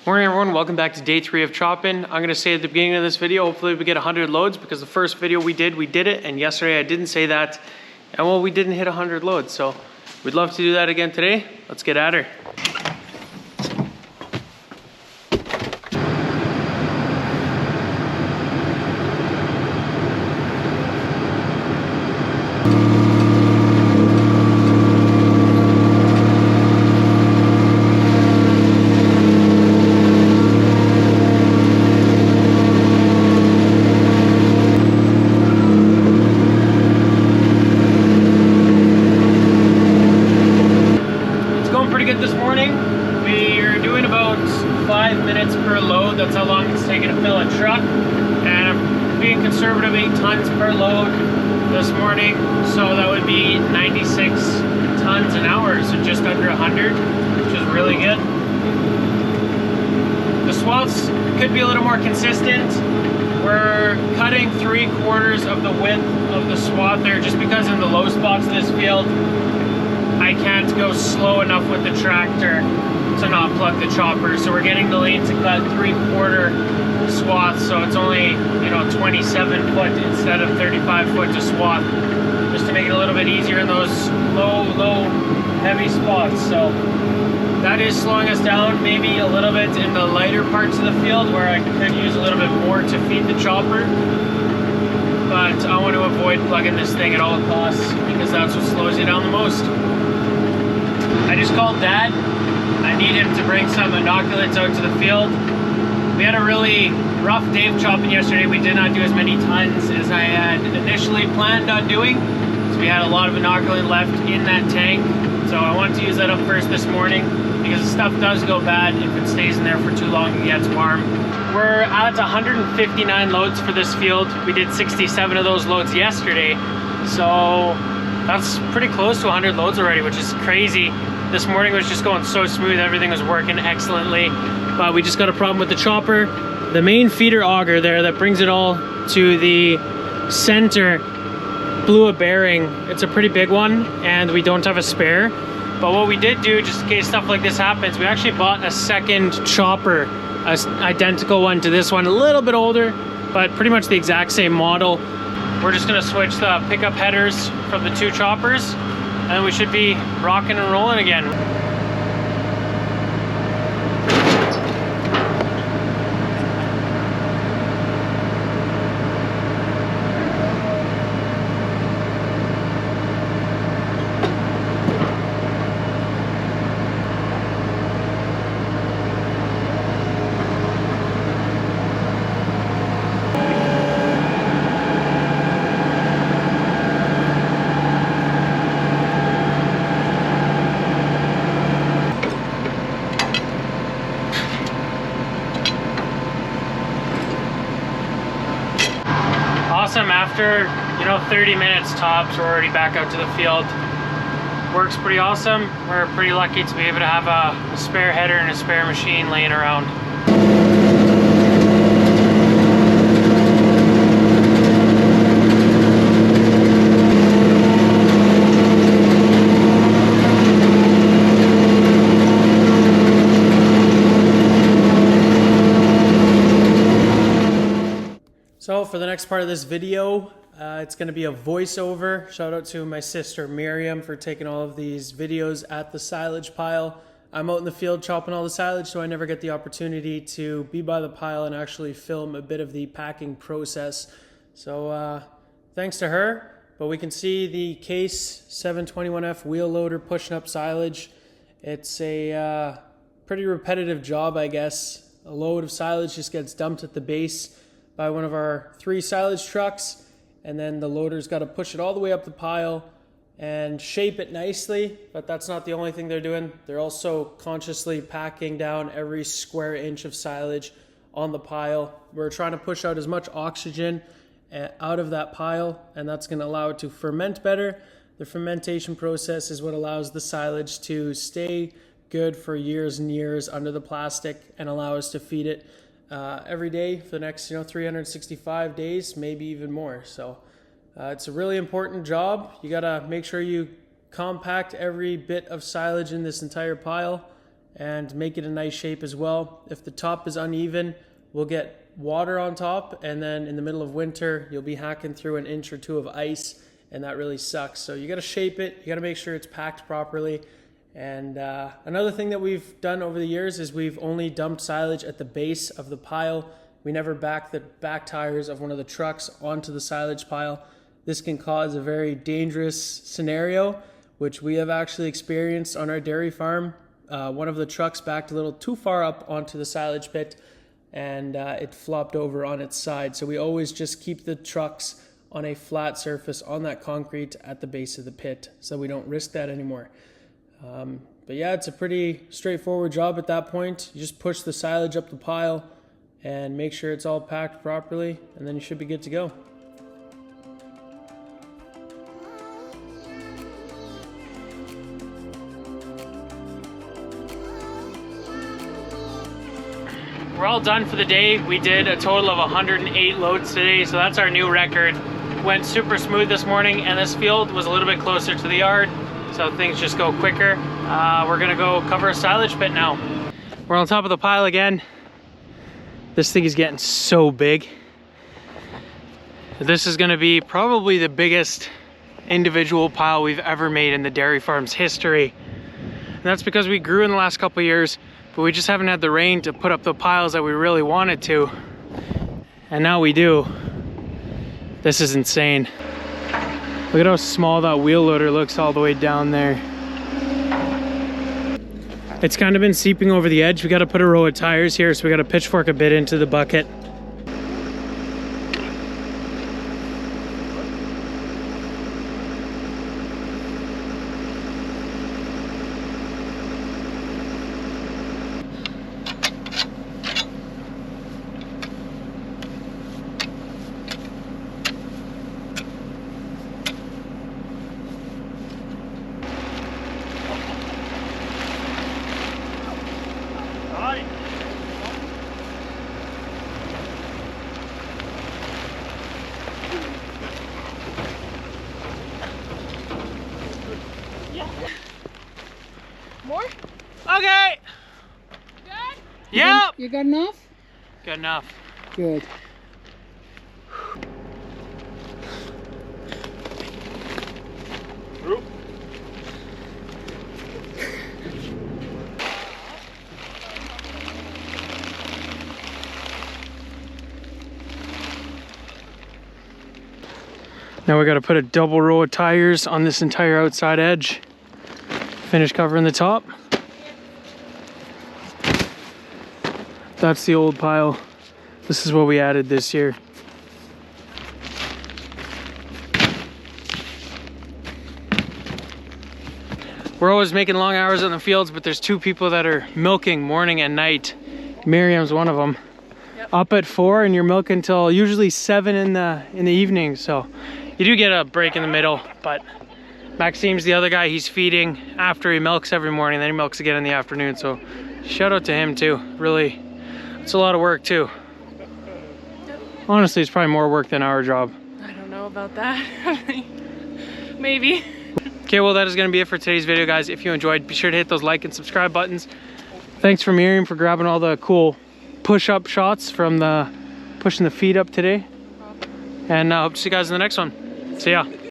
Morning everyone, welcome back to day 3 of chopping. I'm gonna say at the beginning of this video, hopefully we get 100 loads because the first video we did it, and yesterday I didn't say that. And well, we didn't hit 100 loads, so we'd love to do that again today. Let's get at her. This morning, we are doing about 5 minutes per load. That's how long it's taking to fill a truck. And I'm being conservative, 8 tons per load this morning. So that would be 96 tons an hour, so just under 100, which is really good. The swaths could be a little more consistent. We're cutting 3/4 of the width of the swath there just because in the low spots of this field, I can't go slow enough with the tractor to not plug the chopper. So we're getting Neline to cut 3/4 swaths, so it's only, 27 foot instead of 35 foot to swath, just to make it a little bit easier in those low, heavy spots. So that is slowing us down maybe a little bit in the lighter parts of the field where I could use a little bit more to feed the chopper. But I want to avoid plugging this thing at all costs because that's what slows you down the most. I just called Dad. I need him to bring some inoculants out to the field. We had a really rough day of chopping yesterday. We did not do as many tons as I had initially planned on doing. So we had a lot of inoculant left in that tank. So I wanted to use that up first this morning because the stuff does go bad if it stays in there for too long and gets warm. We're at 159 loads for this field. We did 67 of those loads yesterday. So that's pretty close to 100 loads already, which is crazy. This morning was just going so smooth, everything was working excellently, but we just got a problem with the chopper. The main feeder auger there that brings it all to the center blew a bearing. It's a pretty big one, and we don't have a spare. But what we did do, just in case stuff like this happens, we actually bought a second chopper, an identical one to this one, a little bit older, but pretty much the exact same model. We're just gonna switch the pickup headers from the 2 choppers, and we should be rocking and rolling again. Awesome. After 30 minutes tops, we're already back out to the field. Works pretty awesome. We're pretty lucky to be able to have a spare header and a spare machine laying around. So for the next part of this video, it's going to be a voiceover. Shout out to my sister Miriam for taking all of these videos at the silage pile. I'm out in the field chopping all the silage, so I never get the opportunity to be by the pile and actually film a bit of the packing process. So thanks to her, but we can see the Case 721F wheel loader pushing up silage. It's a pretty repetitive job, I guess. A load of silage just gets dumped at the base by one of our 3 silage trucks, and then the loader's got to push it all the way up the pile and shape it nicely. But that's not the only thing they're doing. They're also consciously packing down every square inch of silage on the pile. We're trying to push out as much oxygen out of that pile, and that's going to allow it to ferment better. The fermentation process is what allows the silage to stay good for years and years under the plastic and allow us to feed it every day for the next 365 days, maybe even more. So it's a really important job. You gotta make sure you compact every bit of silage in this entire pile and make it a nice shape as well. If the top is uneven, we'll get water on top, and then in the middle of winter, you'll be hacking through an inch or two of ice, and that really sucks. So you gotta shape it, you gotta make sure it's packed properly. And another thing that we've done over the years is we've only dumped silage at the base of the pile. We never back the back tires of one of the trucks onto the silage pile. This can cause a very dangerous scenario, which we have actually experienced on our dairy farm. One of the trucks backed a little too far up onto the silage pit, and it flopped over on its side. So we always just keep the trucks on a flat surface on that concrete at the base of the pit, so we don't risk that anymore. But yeah, it's a pretty straightforward job at that point. You just push the silage up the pile and make sure it's all packed properly, and then you should be good to go. We're all done for the day. We did a total of 108 loads today, so that's our new record. Went super smooth this morning, and this field was a little bit closer to the yard, so things just go quicker. We're gonna go cover a silage pit now. We're on top of the pile again. This thing is getting so big. This is gonna be probably the biggest individual pile we've ever made in the dairy farm's history. And that's because we grew in the last couple of years, but we just haven't had the rain to put up the piles that we really wanted to. And now we do. This is insane. Look at how small that wheel loader looks all the way down there. It's kind of been seeping over the edge. We got to put a row of tires here, so we got to pitchfork a bit into the bucket. More? Okay. Good? Yep. You got enough? Good enough. Good. Now we got to put a double row of tires on this entire outside edge. Finish covering the top. That's the old pile. This is what we added this year. We're always making long hours in the fields, but there's two people that are milking morning and night. Miriam's one of them. Yep. Up at 4 and you're milking till usually 7 in the evening, so you do get a break in the middle. But Maxime's the other guy. He's feeding after he milks every morning, then he milks again in the afternoon, so shout out to him too. Really, it's a lot of work too. Honestly, it's probably more work than our job. I don't know about that. Maybe. Okay, well that is going to be it for today's video, guys. If you enjoyed, be sure to hit those like and subscribe buttons. Thanks for Miriam for grabbing all the cool push-up shots from the pushing the feet up today. And I hope to see you guys in the next one. See ya.